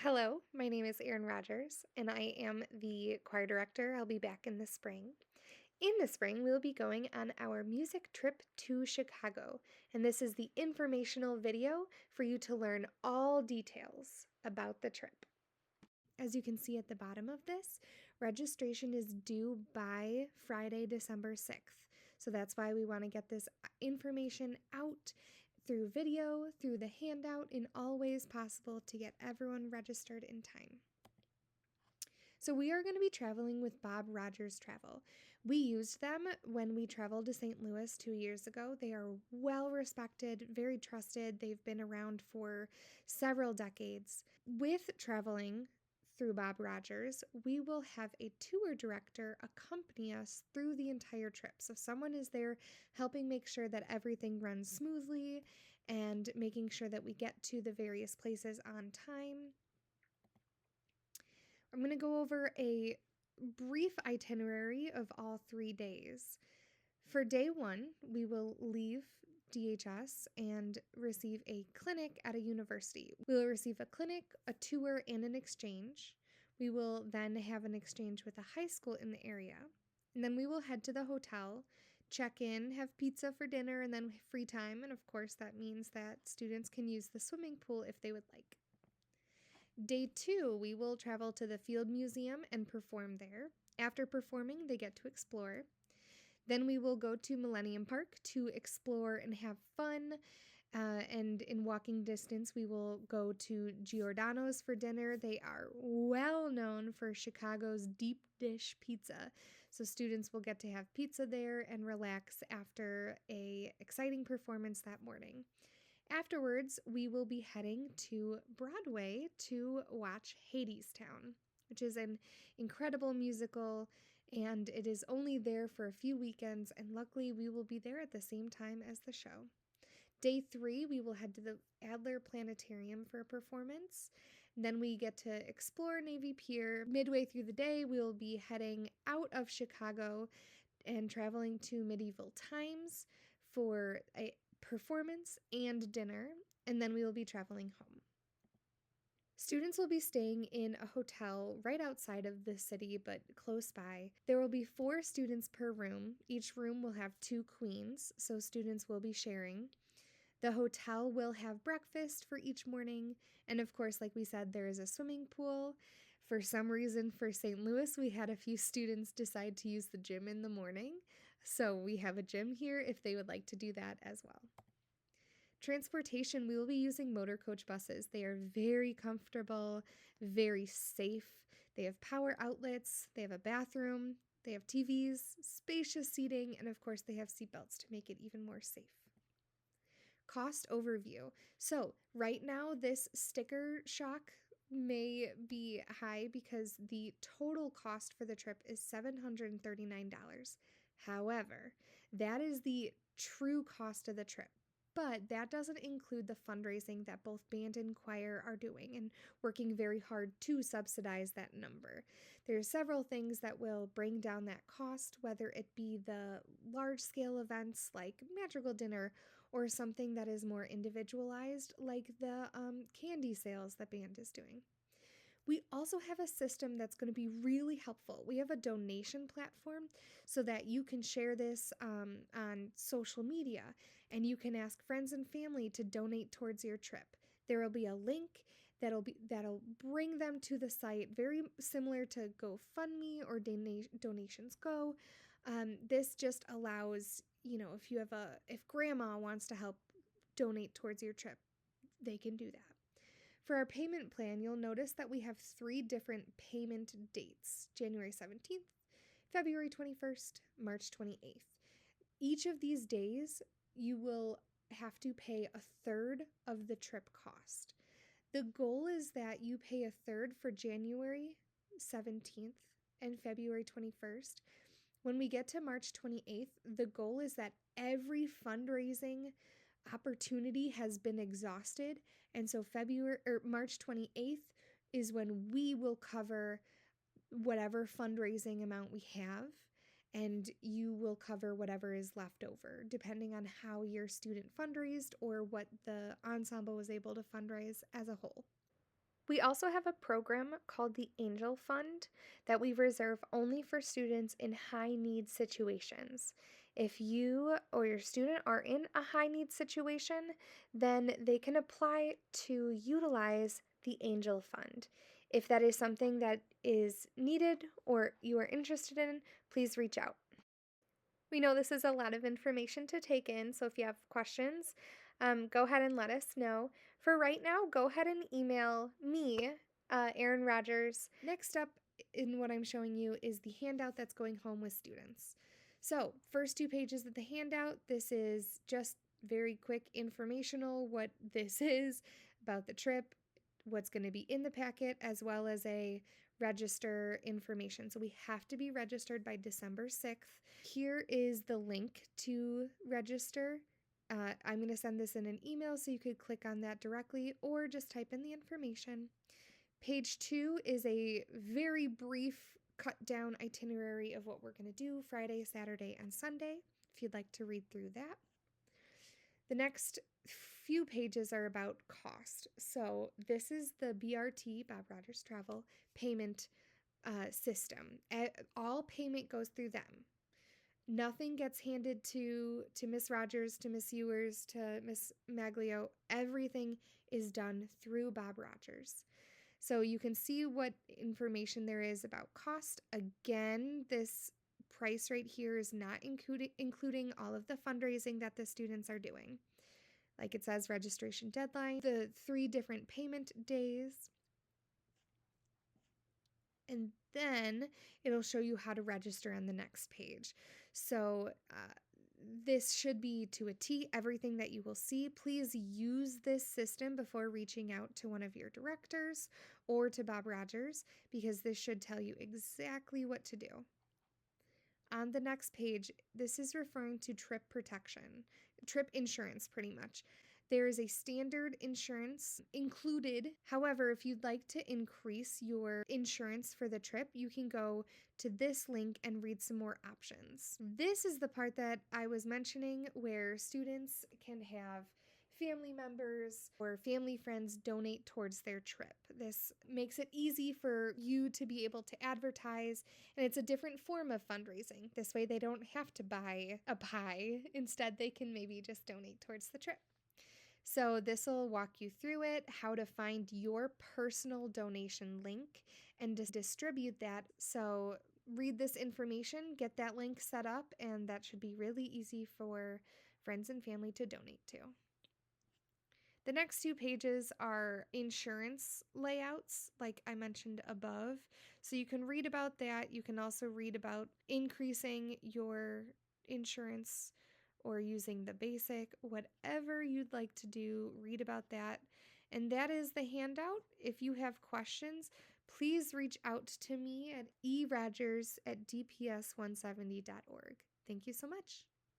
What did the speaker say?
Hello, my name is Erin Rogers, and I am the choir director. I'll be back in the spring. In the spring, we'll be going on our music trip to Chicago, and this is the informational video for you to learn all details about the trip. As you can see at the bottom of this, registration is due by Friday, December 6th. So that's why we want to get this information out through video, through the handout, in all ways possible to get everyone registered in time. So we are going to be traveling with Bob Rogers Travel. We used them when we traveled to St. Louis 2 years ago. They are well respected, very trusted. They've been around for several decades. With traveling through Bob Rogers, we will have a tour director accompany us through the entire trip. So someone is there helping make sure that everything runs smoothly and making sure that we get to the various places on time. I'm going to go over a brief itinerary of all 3 days. For day 1, we will leave DHS and receive a clinic at a university. We will receive a clinic, a tour, and an exchange. We will then have an exchange with a high school in the area. And then we will head to the hotel, check in, have pizza for dinner, and then free time. And of course, that means that students can use the swimming pool if they would like. Day 2, we will travel to the Field Museum and perform there. After performing, they get to explore. Then we will go to Millennium Park to explore and have fun. And in walking distance, we will go to Giordano's for dinner. They are well known for Chicago's deep dish pizza. So students will get to have pizza there and relax after an exciting performance that morning. Afterwards, we will be heading to Broadway to watch Hadestown, which is an incredible musical, and it is only there for a few weekends, and luckily we will be there at the same time as the show. Day 3, we will head to the Adler Planetarium for a performance. Then we get to explore Navy Pier. Midway through the day, we will be heading out of Chicago and traveling to Medieval Times for a performance and dinner, and then we will be traveling home. Students will be staying in a hotel right outside of the city, but close by. There will be 4 students per room. Each room will have 2 queens, so students will be sharing. The hotel will have breakfast for each morning, and of course, like we said, there is a swimming pool. For some reason, for St. Louis, we had a few students decide to use the gym in the morning, so we have a gym here if they would like to do that as well. Transportation, we will be using motor coach buses. They are very comfortable, very safe. They have power outlets, they have a bathroom, they have TVs, spacious seating, and of course, they have seatbelts to make it even more safe. Cost overview. So right now, this sticker shock may be high because the total cost for the trip is $739. However, that is the true cost of the trip. But that doesn't include the fundraising that both band and choir are doing and working very hard to subsidize that number. There are several things that will bring down that cost, whether it be the large-scale events like Magical Dinner or something that is more individualized like the candy sales that band is doing. We also have a system that's going to be really helpful. We have a donation platform so that you can share this on social media, and you can ask friends and family to donate towards your trip. There will be a link that'll bring them to the site, very similar to GoFundMe or Donations Go. This just allows, if grandma wants to help donate towards your trip, they can do that. For our payment plan, you'll notice that we have 3 different payment dates: January 17th, February 21st, March 28th. Each of these days, you will have to pay a third of the trip cost. The goal is that you pay a third for January 17th and February 21st. When we get to March 28th, the goal is that every fundraising opportunity has been exhausted, and so March 28th is when we will cover whatever fundraising amount we have, and you will cover whatever is left over, depending on how your student fundraised or what the ensemble was able to fundraise as a whole. We also have a program called the Angel Fund that we reserve only for students in high need situations. If you or your student are in a high need situation, then they can apply to utilize the Angel Fund. If that is something that is needed or you are interested in, please reach out. We know this is a lot of information to take in, so if you have questions, go ahead and let us know. For right now, go ahead and email me, Erin Rogers. Next up in what I'm showing you is the handout that's going home with students. So, first 2 pages of the handout, this is just very quick informational what this is about the trip, what's going to be in the packet, as well as a register information. So we have to be registered by December 6th. Here is the link to register. I'm going to send this in an email so you could click on that directly or just type in the information. Page 2 is a very brief cut down itinerary of what we're going to do Friday, Saturday, and Sunday, if you'd like to read through that. The next few pages are about cost. So this is the BRT, Bob Rogers Travel, payment system. All payment goes through them. Nothing gets handed to Miss Rogers, to Miss Ewers, to Miss Maglio. Everything is done through Bob Rogers. So you can see what information there is about cost. Again, this price right here is not including all of the fundraising that the students are doing. Like it says, registration deadline, the 3 different payment days, and then it'll show you how to register on the next page. So this should be to a T everything that you will see. Please use this system before reaching out to one of your directors or to Bob Rogers, because this should tell you exactly what to do. On the next page, this is referring to trip protection, trip insurance pretty much. There is a standard insurance included. However, if you'd like to increase your insurance for the trip, you can go to this link and read some more options. This is the part that I was mentioning where students can have family members or family friends donate towards their trip. This makes it easy for you to be able to advertise, and it's a different form of fundraising. This way they don't have to buy a pie. Instead, they can maybe just donate towards the trip. So this will walk you through it, how to find your personal donation link and to distribute that. So read this information, get that link set up, and that should be really easy for friends and family to donate to. The next 2 pages are insurance layouts, like I mentioned above. So you can read about that. You can also read about increasing your insurance or using the basic, whatever you'd like to do, read about that. And that is the handout. If you have questions, please reach out to me at erogers@dps170.org. Thank you so much.